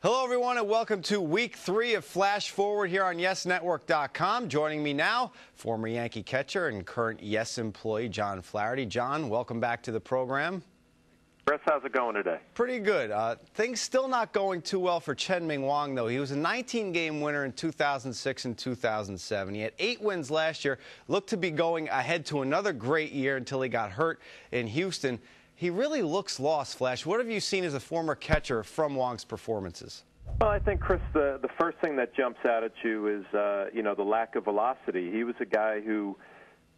Hello, everyone, and welcome to Week 3 of Flash Forward here on YesNetwork.com. Joining me now, former Yankee catcher and current Yes employee, John Flaherty. John, welcome back to the program. Chris, how's it going today? Pretty good. Things still not going too well for Chien-Ming Wang, though. He was a 19-game winner in 2006 and 2007. He had 8 wins last year, looked to be going ahead to another great year until he got hurt in Houston. He really looks lost, Flash. What have you seen as a former catcher from Wang's performances? Well, I think, Chris, the first thing that jumps out at you is, the lack of velocity. He was a guy who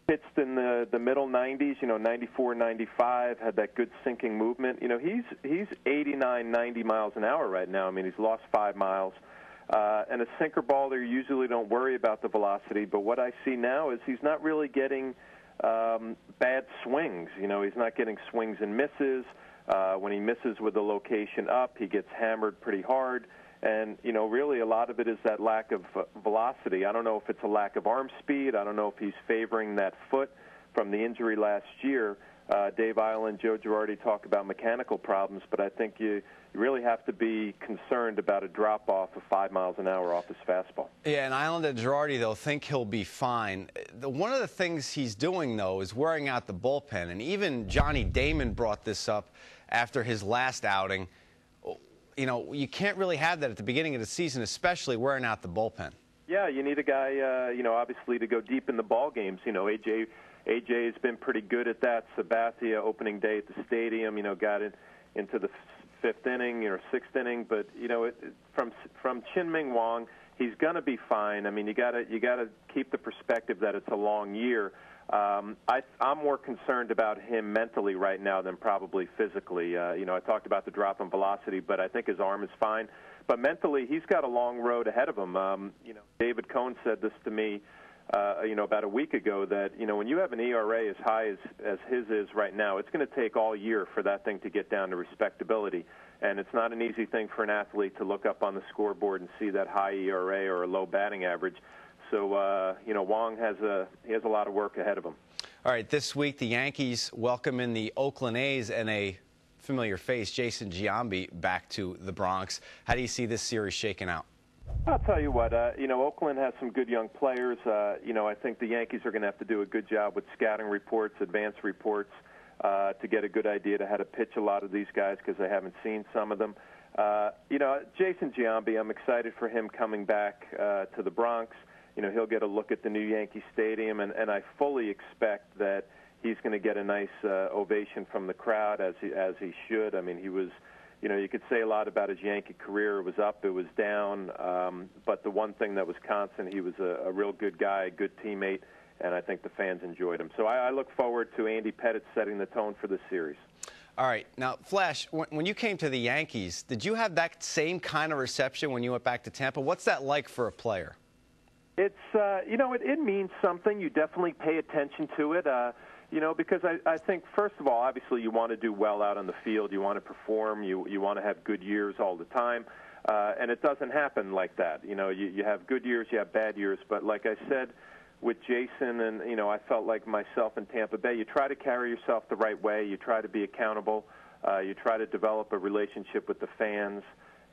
pitched in the middle 90s, 94, 95, had that good sinking movement. He's 89, 90 miles an hour right now. I mean, he's lost 5 miles. And a sinker baller, you usually don't worry about the velocity. But what I see now is he's not really getting bad swings. He's not getting swings and misses. When he misses with the location up, he gets hammered pretty hard. And, really a lot of it is that lack of velocity. I don't know if it's a lack of arm speed. I don't know if he's favoring that foot from the injury last year. Dave Eiland, Joe Girardi talk about mechanical problems, but I think you really have to be concerned about a drop-off of 5 miles an hour off his fastball. Yeah, and Eiland and Girardi, though, think he'll be fine. One of the things he's doing, though, is wearing out the bullpen, and even Johnny Damon brought this up after his last outing. You can't really have that at the beginning of the season, especially wearing out the bullpen. Yeah, you need a guy, obviously to go deep in the ball games. AJ has been pretty good at that. Sabathia, opening day at the stadium, got into the 5th inning or 6th inning. But from Chien-Ming Wang, he's going to be fine. I mean, you got to keep the perspective that it's a long year. I'm more concerned about him mentally right now than probably physically. I talked about the drop in velocity, but I think his arm is fine. But mentally, he's got a long road ahead of him. David Cohn said this to me, about a week ago, that, when you have an ERA as high as his is right now, it's going to take all year for that thing to get down to respectability. And it's not an easy thing for an athlete to look up on the scoreboard and see that high ERA or a low batting average. So, Wang has a lot of work ahead of him. All right, this week the Yankees welcome in the Oakland A's and a familiar face, Jason Giambi, back to the Bronx. How do you see this series shaking out? I'll tell you what, Oakland has some good young players. I think the Yankees are going to have to do a good job with scouting reports, advanced reports, to get a good idea to how to pitch a lot of these guys because they haven't seen some of them. Jason Giambi, I'm excited for him coming back to the Bronx. He'll get a look at the new Yankee Stadium, and I fully expect that he's going to get a nice ovation from the crowd, as he should. I mean, he was, you could say a lot about his Yankee career. It was up, it was down, but the one thing that was constant, he was a real good guy, a good teammate, and I think the fans enjoyed him. So I look forward to Andy Pettitte setting the tone for this series. All right. Now, Flash, when you came to the Yankees, did you have that same kind of reception when you went back to Tampa? What's that like for a player? It's, it means something. You definitely pay attention to it, because I think, first of all, obviously you want to do well out on the field. You want to perform. You want to have good years all the time. And it doesn't happen like that. You have good years, you have bad years. But like I said, with Jason and, I felt like myself in Tampa Bay, you try to carry yourself the right way. You try to be accountable. You try to develop a relationship with the fans.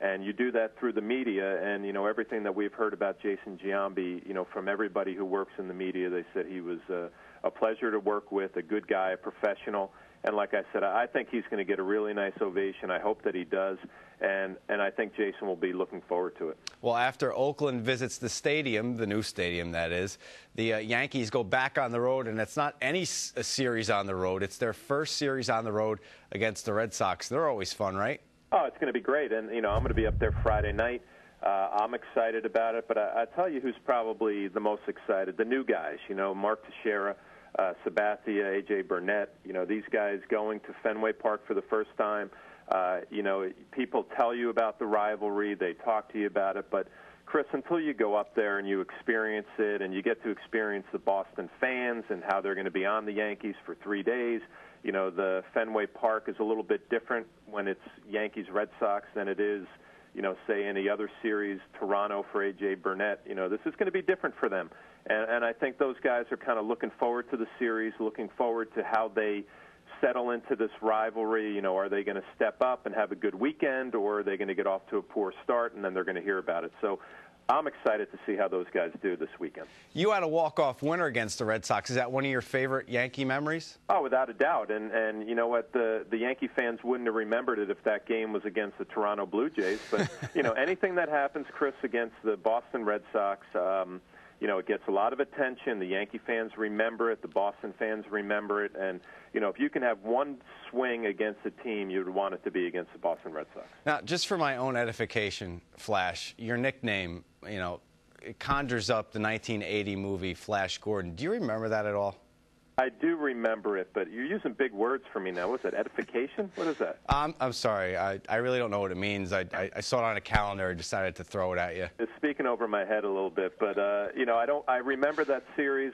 And you do that through the media, and, everything that we've heard about Jason Giambi, from everybody who works in the media, they said he was a pleasure to work with, a good guy, a professional. And like I said, I think he's going to get a really nice ovation. I hope that he does, and I think Jason will be looking forward to it. Well, after Oakland visits the stadium, the new stadium that is, the Yankees go back on the road, and it's not any series on the road. It's their first series on the road against the Red Sox. They're always fun, right? Oh, it's going to be great, and, I'm going to be up there Friday night. I'm excited about it, but I tell you who's probably the most excited, the new guys, Mark Teixeira, Sabathia, A.J. Burnett, these guys going to Fenway Park for the first time. People tell you about the rivalry, they talk to you about it, but, Chris, until you go up there and you experience it and you get to experience the Boston fans and how they're going to be on the Yankees for 3 days, the Fenway Park is a little bit different when it's Yankees-Red Sox than it is, say any other series, Toronto for A.J. Burnett. This is going to be different for them. And I think those guys are kind of looking forward to the series, looking forward to how they settle into this rivalry? You know, are they going to step up and have a good weekend, or are they going to get off to a poor start and then they're going to hear about it? So I'm excited to see how those guys do this weekend. You had a walk-off winner against the Red Sox. Is that one of your favorite Yankee memories? Oh, without a doubt. And you know what? The Yankee fans wouldn't have remembered it if that game was against the Toronto Blue Jays. But, you know, anything that happens, Chris, against the Boston Red Sox, you know, it gets a lot of attention. The Yankee fans remember it. The Boston fans remember it. And, you know, if you can have one swing against a team, you'd want it to be against the Boston Red Sox. Now, just for my own edification, Flash, your nickname, you know, it conjures up the 1980 movie Flash Gordon. Do you remember that at all? I do remember it, but you're using big words for me now. What's that, edification? What is that? I'm sorry. I really don't know what it means. I saw it on a calendar and decided to throw it at you. It's speaking over my head a little bit, but, you know, I remember that series,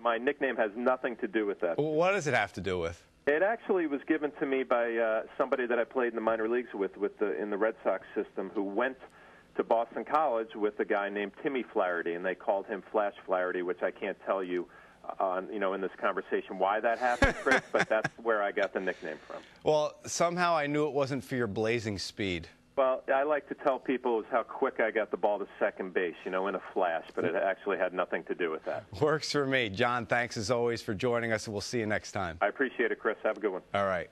my nickname has nothing to do with that. What does it have to do with? It actually was given to me by somebody that I played in the minor leagues in the Red Sox system, who went to Boston College with a guy named Timmy Flaherty, and they called him Flash Flaherty, which I can't tell you, you know, in this conversation why that happened, Chris, but that's where I got the nickname from. Well, somehow I knew it wasn't for your blazing speed. Well, I like to tell people is how quick I got the ball to second base, you know, in a flash, but it actually had nothing to do with that. Works for me. John, thanks as always for joining us, and we'll see you next time. I appreciate it, Chris. Have a good one. All right.